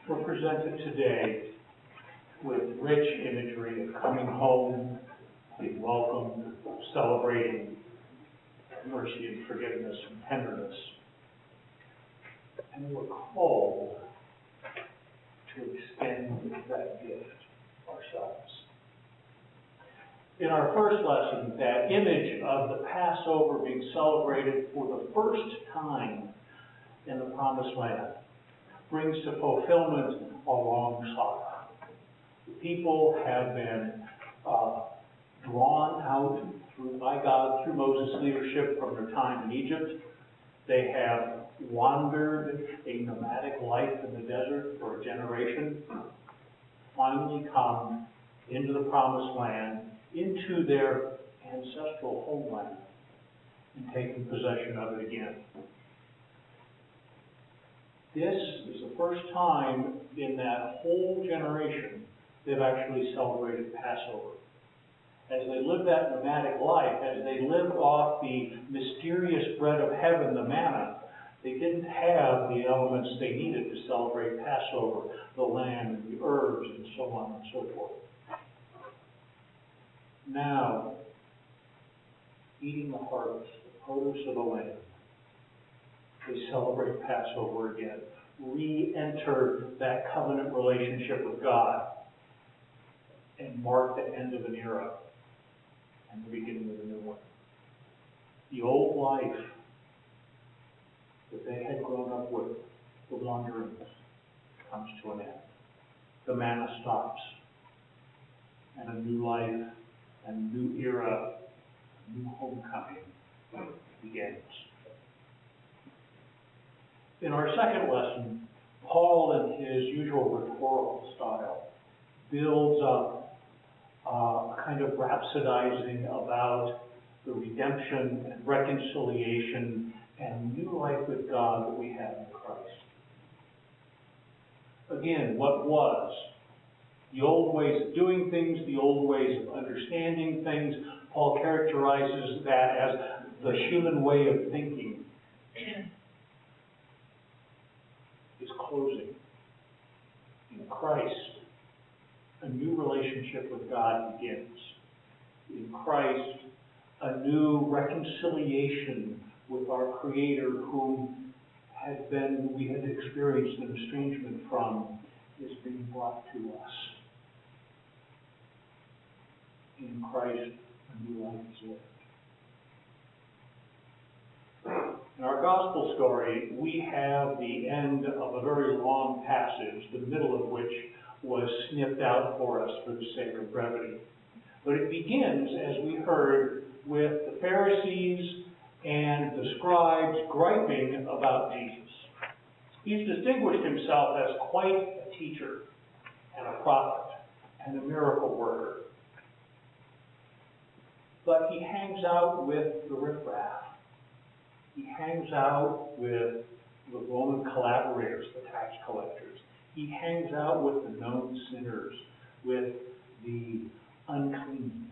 We're presented today with rich imagery of coming home, being welcomed, celebrating mercy and forgiveness and tenderness. And we're called to extend that gift ourselves. In our first lesson, that image of the Passover being celebrated for the first time in the Promised Land brings to fulfillment a long sorrow. The people have been drawn out by God through Moses' leadership from their time in Egypt. They have wandered a nomadic life in the desert for a generation, finally come into the Promised Land, into their ancestral homeland, and taken possession of it again. This is the first time in that whole generation they've actually celebrated Passover. As they lived that nomadic life, as they lived off the mysterious bread of heaven, the manna, they didn't have the elements they needed to celebrate Passover, the lamb, the herbs, and so on and so forth. Now, eating the harvest, the produce of the land, they celebrate Passover again, re-enter that covenant relationship with God, and mark the end of an era and the beginning of a new one. The old life that they had grown up with, the wanderings, comes to an end. The manna stops, and a new life, and a new era, a new homecoming begins. In our second lesson, Paul, in his usual rhetorical style, builds up a kind of rhapsodizing about the redemption and reconciliation and new life with God that we have in Christ. Again, what was? The old ways of doing things, the old ways of understanding things. Paul characterizes that as the human way of thinking is closing. In Christ, a new relationship with God begins. In Christ, a new reconciliation with our Creator, whom we had experienced an estrangement from, is being brought to us. In Christ, a new life is lived. In our gospel story, we have the end of a very long passage, the middle of which was snipped out for us for the sake of brevity. But it begins, as we heard, with the Pharisees and the scribes griping about Jesus. He's distinguished himself as quite a teacher and a prophet and a miracle worker. But he hangs out with the riffraff. He hangs out with the Roman collaborators, the tax collectors. He hangs out with the known sinners, with the unclean.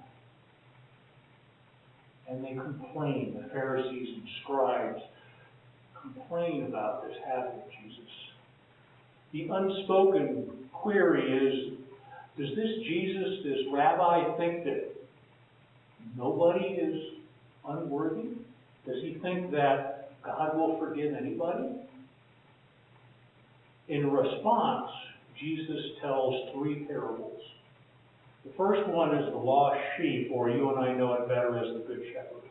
And they complain, the Pharisees and scribes complain about this habit of Jesus. The unspoken query is, does this Jesus, this rabbi, think that nobody is unworthy? Does he think that God will forgive anybody? In response, Jesus tells three parables. The first one is the lost sheep, or you and I know it better as the Good Shepherd.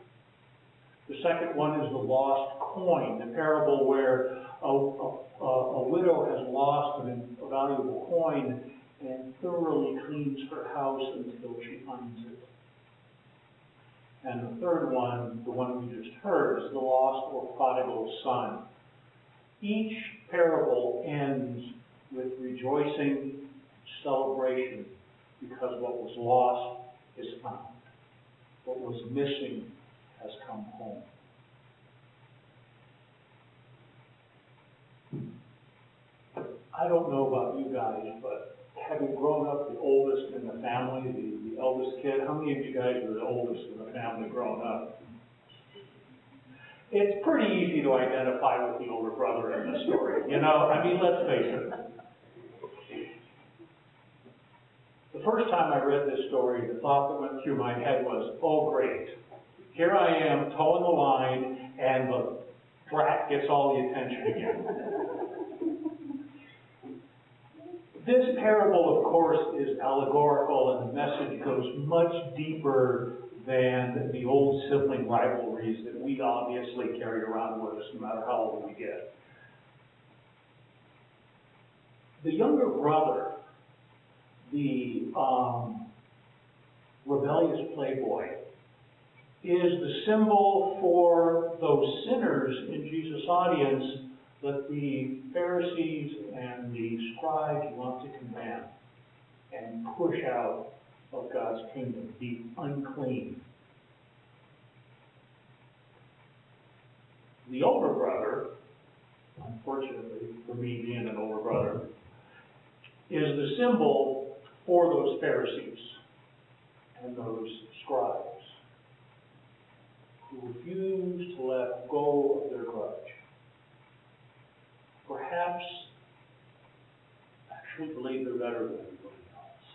The second one is the lost coin, the parable where a widow has lost a valuable coin and thoroughly cleans her house until she finds it. And the third one, the one we just heard, is the lost or prodigal son. Each parable ends with rejoicing, celebration, because what was lost is found. What was missing has come home. I don't know about you guys, but having grown up the oldest in the family, the eldest kid, how many of you guys were the oldest in the family growing up? It's pretty easy to identify with the older brother in the story, you know? I mean, let's face it. The first time I read this story, the thought that went through my head was, oh great, here I am towing the line, and the brat gets all the attention again. This parable, of course, is allegorical, and the message goes much deeper than the old sibling rivalries that we obviously carry around with us no matter how old we get. The younger brother, the rebellious playboy, is the symbol for those sinners in Jesus' audience that the Pharisees and the scribes want to condemn and push out of God's kingdom, the unclean. The older brother, unfortunately for me being an older brother, is the symbol for those Pharisees and those scribes who refuse to let go of their grudge. Perhaps actually believe they're better than everybody else.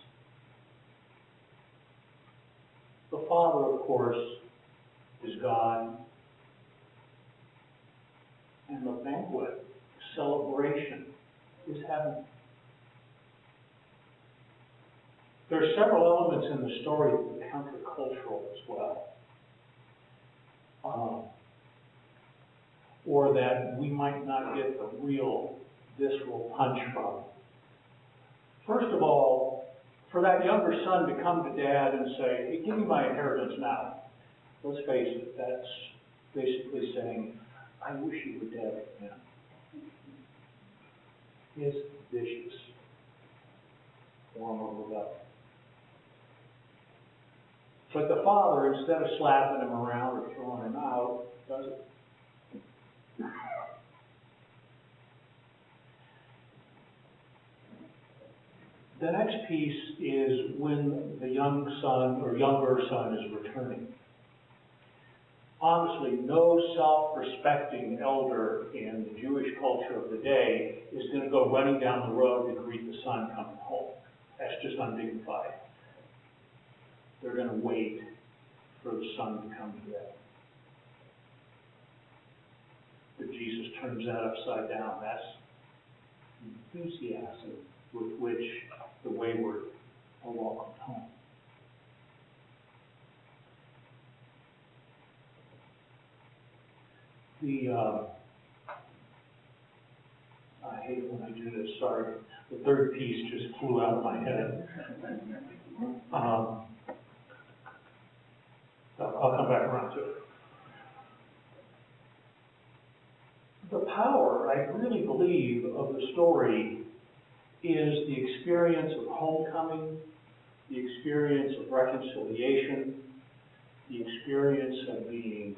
The Father, of course, is God, and the banquet, celebration, is heaven. There are several elements in the story that are countercultural as well. Or that we might not get the real visceral punch from. First of all, for that younger son to come to dad and say, hey, give me my inheritance now. Let's face it, that's basically saying, I wish you were dead again. It's vicious form of rebellion. But the father, instead of slapping him around or throwing him out, does it. The next piece is when the young son or younger son is returning. Honestly, no self-respecting elder in the Jewish culture of the day is going to go running down the road to greet the son coming home. That's just undignified. They're going to wait for the son to come to them. But Jesus turns that upside down. That's enthusiasm with which the wayward are welcomed home. I hate it when I do this, sorry. The third piece just flew out of my head. I'll come back around to it. The power, I really believe, of the story is the experience of homecoming, the experience of reconciliation, the experience of being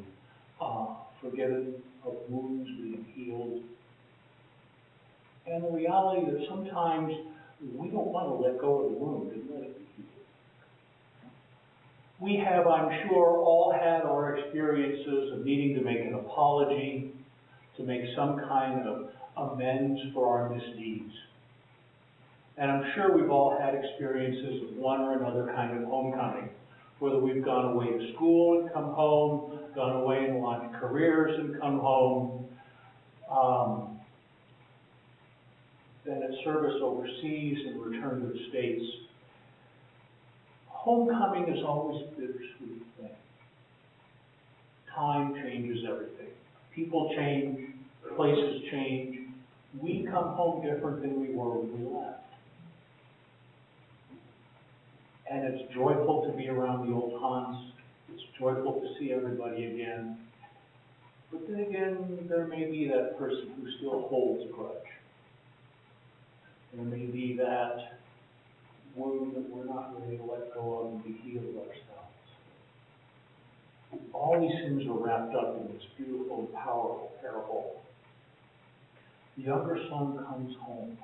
forgiven, of wounds being healed, and the reality that sometimes we don't want to let go of the wound and let it be healed. We have, I'm sure, all had our experiences of needing to make an apology, to make some kind of amends for our misdeeds. And I'm sure we've all had experiences of one or another kind of homecoming, whether we've gone away to school and come home, gone away and launched careers and come home, been at service overseas and returned to the States. Homecoming is always a bittersweet thing. Time changes everything. People change, places change. We come home different than we were when we left. And it's joyful to be around the old haunts. It's joyful to see everybody again. But then again, there may be that person who still holds a grudge. There may be that wound that we're not ready to let go of and be healed ourselves. All these things are wrapped up in this beautiful and powerful parable. The younger son comes home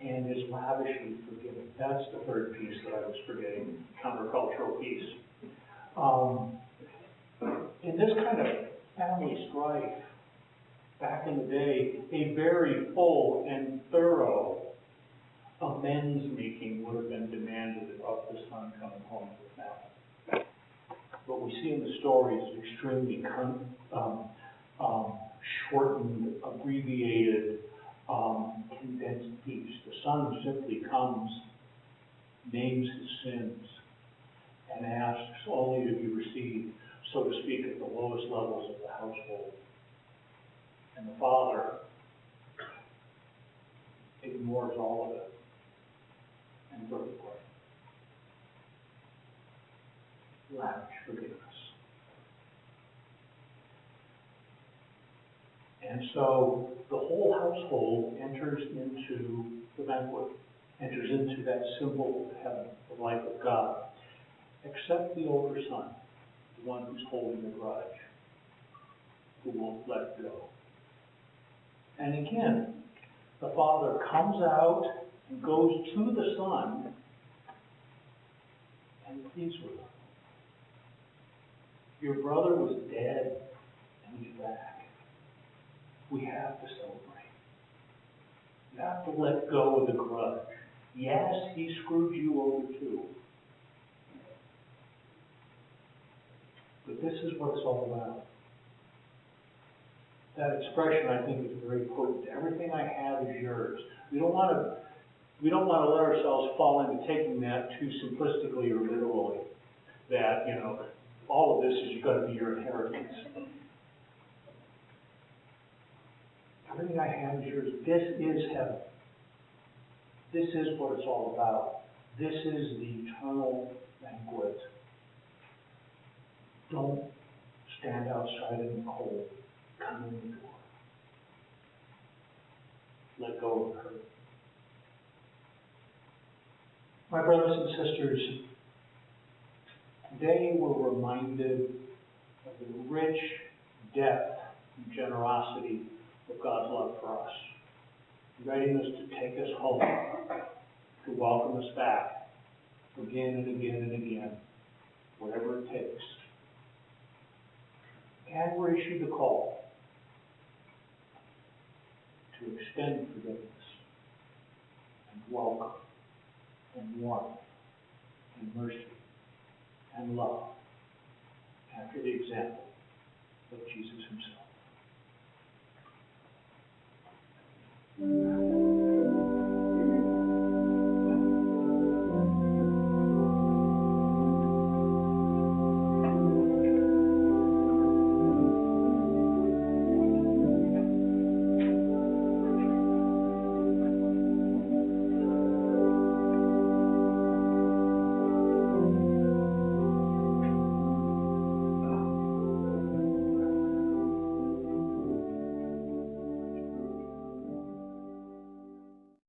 and is lavishly forgiven. That's the third piece that I was forgetting, countercultural piece. In this kind of family strife, back in the day, a very full and thorough amends making would have been demanded of the son coming home to the family. What we see in the story is extremely shortened, abbreviated, condensed piece. The son simply comes, names his sins, and asks only to be received, so to speak, at the lowest levels of the household. And the father ignores all of it and goes away. Lavish forgiveness. And so the whole household enters into the banquet, enters into that symbol of heaven, the life of God, except the older son, the one who's holding the grudge, who won't let go. And again, the father comes out and goes to the son and pleads with him. Your brother was dead and he's back. We have to celebrate. You have to let go of the grudge. Yes, he screwed you over too. But this is what it's all about. That expression, I think, is very potent. Everything I have is yours. We don't want to let ourselves fall into taking that too simplistically or literally. That, all of this is going to be your inheritance. Everything I have is yours. This is heaven. This is what it's all about. This is the eternal banquet. Don't stand outside in the cold. Come in the door. Let go of the hurt. My brothers and sisters, today we're reminded of the rich depth and generosity of God's love for us. Readiness to take us home, to welcome us back again and again and again, whatever it takes. And we're issued the call to extend forgiveness and welcome and warmth and mercy and love after the example of Jesus himself.